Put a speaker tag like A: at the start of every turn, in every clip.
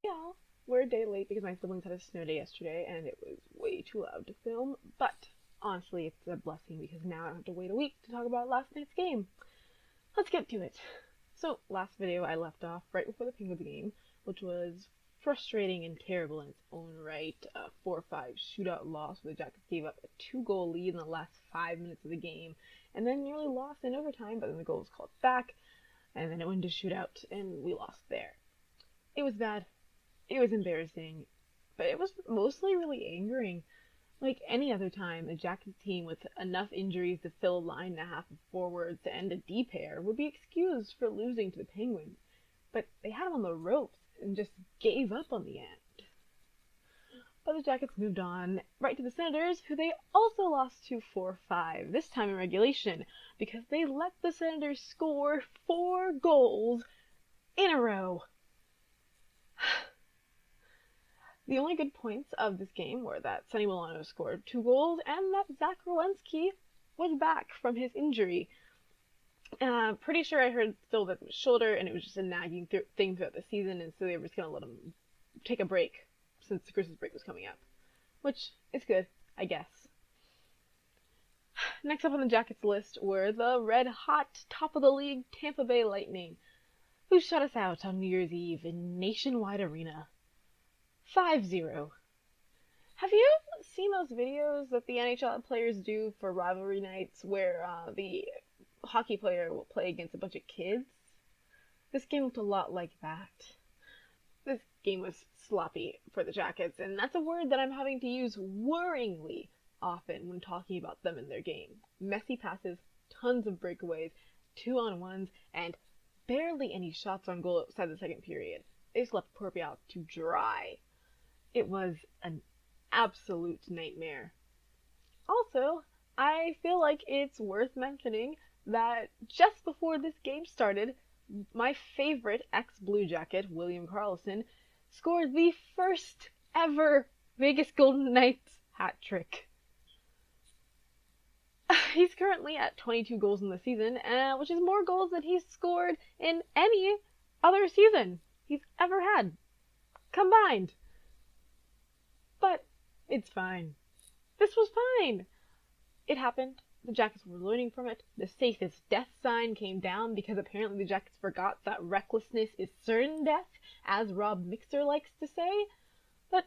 A: Yeah, we're a day late because my siblings had a snow day yesterday and it was way too loud to film, but honestly, it's a blessing because now I don't have to wait a week to talk about last night's game. Let's get to it. So, last video I left off right before the Penguins game, which was frustrating and terrible in its own right. A 4-5 shootout loss where the Jackets gave up a 2-goal lead in the last 5 minutes of the game, and then nearly lost in overtime, but then the goal was called back, and then it went to shootout, and we lost there. It was bad. It was embarrassing, but it was mostly really angering. Like any other time, a Jackets team with enough injuries to fill a line and a half of forwards to end a D pair would be excused for losing to the Penguins, but they had them on the ropes and just gave up on the end. But the Jackets moved on right to the Senators, who they also lost to 4-5, this time in regulation, because they let the Senators score 4 goals in a row. The only good points of this game were that Sonny Milano scored 2 goals and that Zach Werenski was back from his injury. Pretty sure I heard still that it was shoulder and it was just a nagging thing throughout the season, and so they were just going to let him take a break since the Christmas break was coming up. Which is good, I guess. Next up on the Jackets list were the red-hot, top-of-the-league Tampa Bay Lightning, who shut us out on New Year's Eve in Nationwide Arena. 5-0. Have you seen those videos that the NHL players do for rivalry nights where the hockey player will play against a bunch of kids? This game looked a lot like that. This game was sloppy for the Jackets, and that's a word that I'm having to use worryingly often when talking about them in their game. Messy passes, tons of breakaways, 2-on-1s, and barely any shots on goal outside the second period. They just left Corby to dry. It was an absolute nightmare. Also, I feel like it's worth mentioning that just before this game started, my favorite ex-Blue Jacket, William Karlsson, scored the first ever Vegas Golden Knights hat trick. He's currently at 22 goals in the season, which is more goals than he's scored in any other season he's ever had, combined. But it's fine. This was fine. It happened. The Jackets were learning from it. The safest death sign came down because apparently the Jackets forgot that recklessness is certain death, as Rob Mixer likes to say. But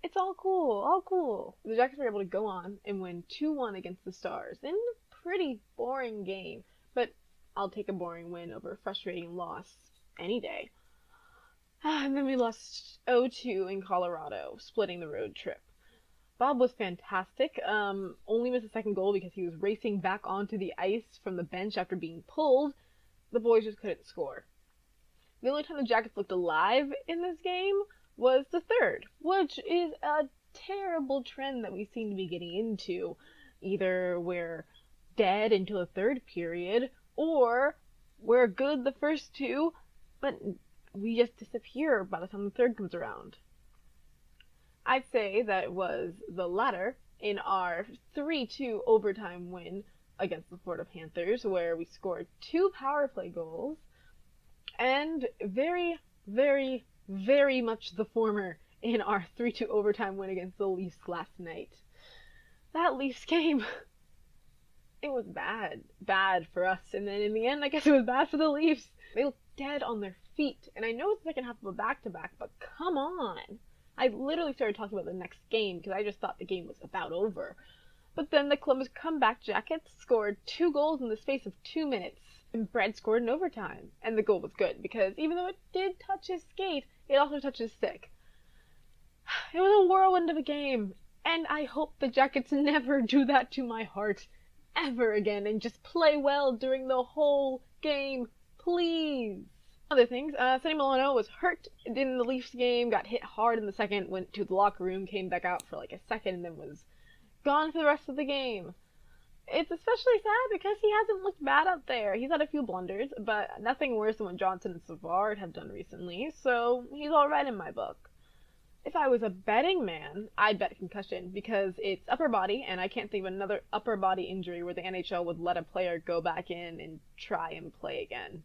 A: it's all cool, all cool. The Jackets were able to go on and win 2-1 against the Stars in a pretty boring game, but I'll take a boring win over a frustrating loss any day. And then we lost 0-2 in Colorado, splitting the road trip. Bob was fantastic, only missed the second goal because he was racing back onto the ice from the bench after being pulled. The boys just couldn't score. The only time the Jackets looked alive in this game was the third, which is a terrible trend that we seem to be getting into. Either we're dead until the third period, or we're good the first two, but we just disappear by the time the third comes around. I'd say that it was the latter in our 3-2 overtime win against the Florida Panthers, where we scored 2 power play goals, and very, very, very much the former in our 3-2 overtime win against the Leafs last night. That Leafs game, it was bad for us, and then in the end, I guess it was bad for the Leafs. They looked dead on their feet, and I know it's the second half of a back-to-back, but come on. I literally started talking about the next game because I just thought the game was about over. But then the Columbus comeback Jackets scored 2 goals in the space of 2 minutes, and Brad scored in overtime, and the goal was good because even though it did touch his skate, it also touched his stick. It was a whirlwind of a game, and I hope the Jackets never do that to my heart ever again and just play well during the whole game, please. Other things, Sonny Milano was hurt in the Leafs game, got hit hard in the second, went to the locker room, came back out for like a second, and then was gone for the rest of the game. It's especially sad because he hasn't looked bad out there. He's had a few blunders, but nothing worse than what Johnson and Savard have done recently, so he's alright in my book. If I was a betting man, I'd bet concussion because it's upper body, and I can't think of another upper body injury where the NHL would let a player go back in and try and play again.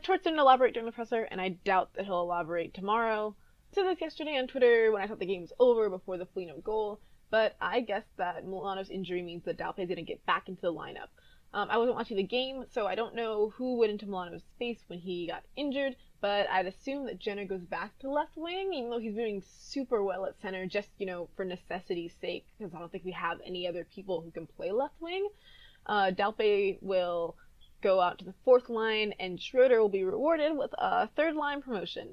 A: Torts didn't elaborate during the presser, and I doubt that he'll elaborate tomorrow. I said this yesterday on Twitter when I thought the game was over before the Foligno goal, but I guess that Milano's injury means that Dalpe is going to get back into the lineup. I wasn't watching the game, so I don't know who went into Milano's space when he got injured, but I'd assume that Jenner goes back to left wing, even though he's doing super well at center, just, for necessity's sake, because I don't think we have any other people who can play left wing. Dalpe will go out to the fourth line, and Schroeder will be rewarded with a third line promotion.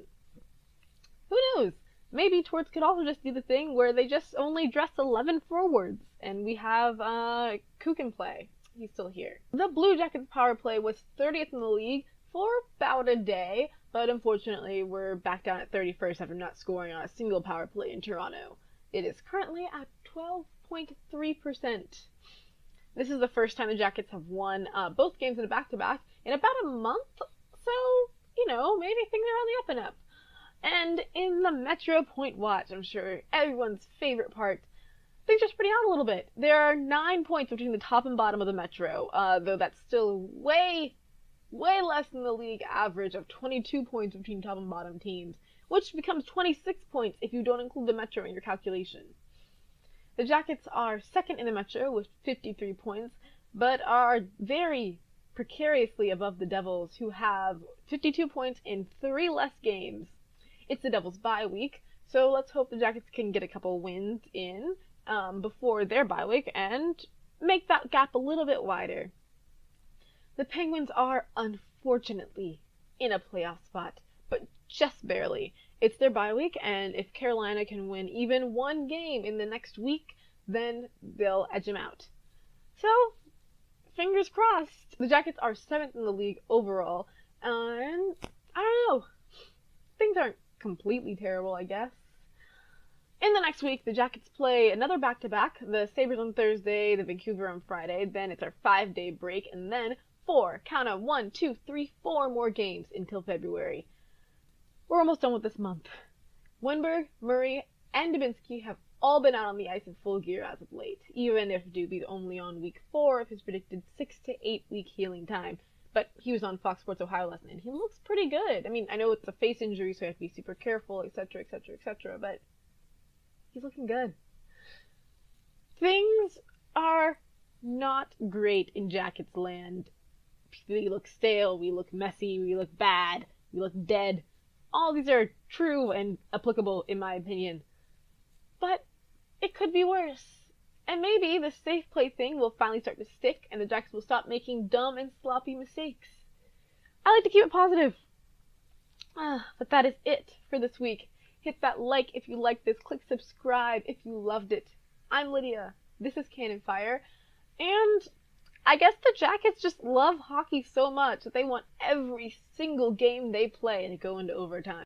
A: Who knows? Maybe Torts could also just do the thing where they just only dress 11 forwards, and we have Kukin play. He's still here. The Blue Jackets power play was 30th in the league for about a day, but unfortunately we're back down at 31st after not scoring on a single power play in Toronto. It is currently at 12.3%. This is the first time the Jackets have won both games in a back-to-back in about a month, so, maybe things are on the up and up. And in the Metro Point Watch, I'm sure everyone's favorite part, things are spreading out a little bit. There are 9 points between the top and bottom of the Metro, though that's still way less than the league average of 22 points between top and bottom teams, which becomes 26 points if you don't include the Metro in your calculation. The Jackets are second in the Metro with 53 points, but are very precariously above the Devils, who have 52 points in 3 less games. It's the Devils' bye week, so let's hope the Jackets can get a couple wins in before their bye week and make that gap a little bit wider. The Penguins are, unfortunately, in a playoff spot, but just barely. It's their bye week, and if Carolina can win even one game in the next week, then they'll edge them out. So, fingers crossed. The Jackets are 7th in the league overall, and I don't know. Things aren't completely terrible, I guess. In the next week, the Jackets play another back-to-back, the Sabres on Thursday, the Vancouver on Friday, then it's our 5-day break, and then 4 more games until February. We're almost done with this month. Wennberg, Murray, and Dubinsky have all been out on the ice in full gear as of late, even if Doobie's only on week 4 of his predicted 6 to 8 week healing time. But he was on Fox Sports Ohio last night, and he looks pretty good. I mean, I know it's a face injury, so you have to be super careful, etc., etc., etc., but he's looking good. Things are not great in Jackets land. We look stale, we look messy, we look bad, we look dead. All these are true and applicable, in my opinion. But it could be worse. And maybe the safe play thing will finally start to stick, and the Jackets will stop making dumb and sloppy mistakes. I like to keep it positive. But that is it for this week. Hit that like if you liked this. Click subscribe if you loved it. I'm Lydia. This is Cannon Fire. And I guess the Jackets just love hockey so much that they want every single game they play to go into overtime.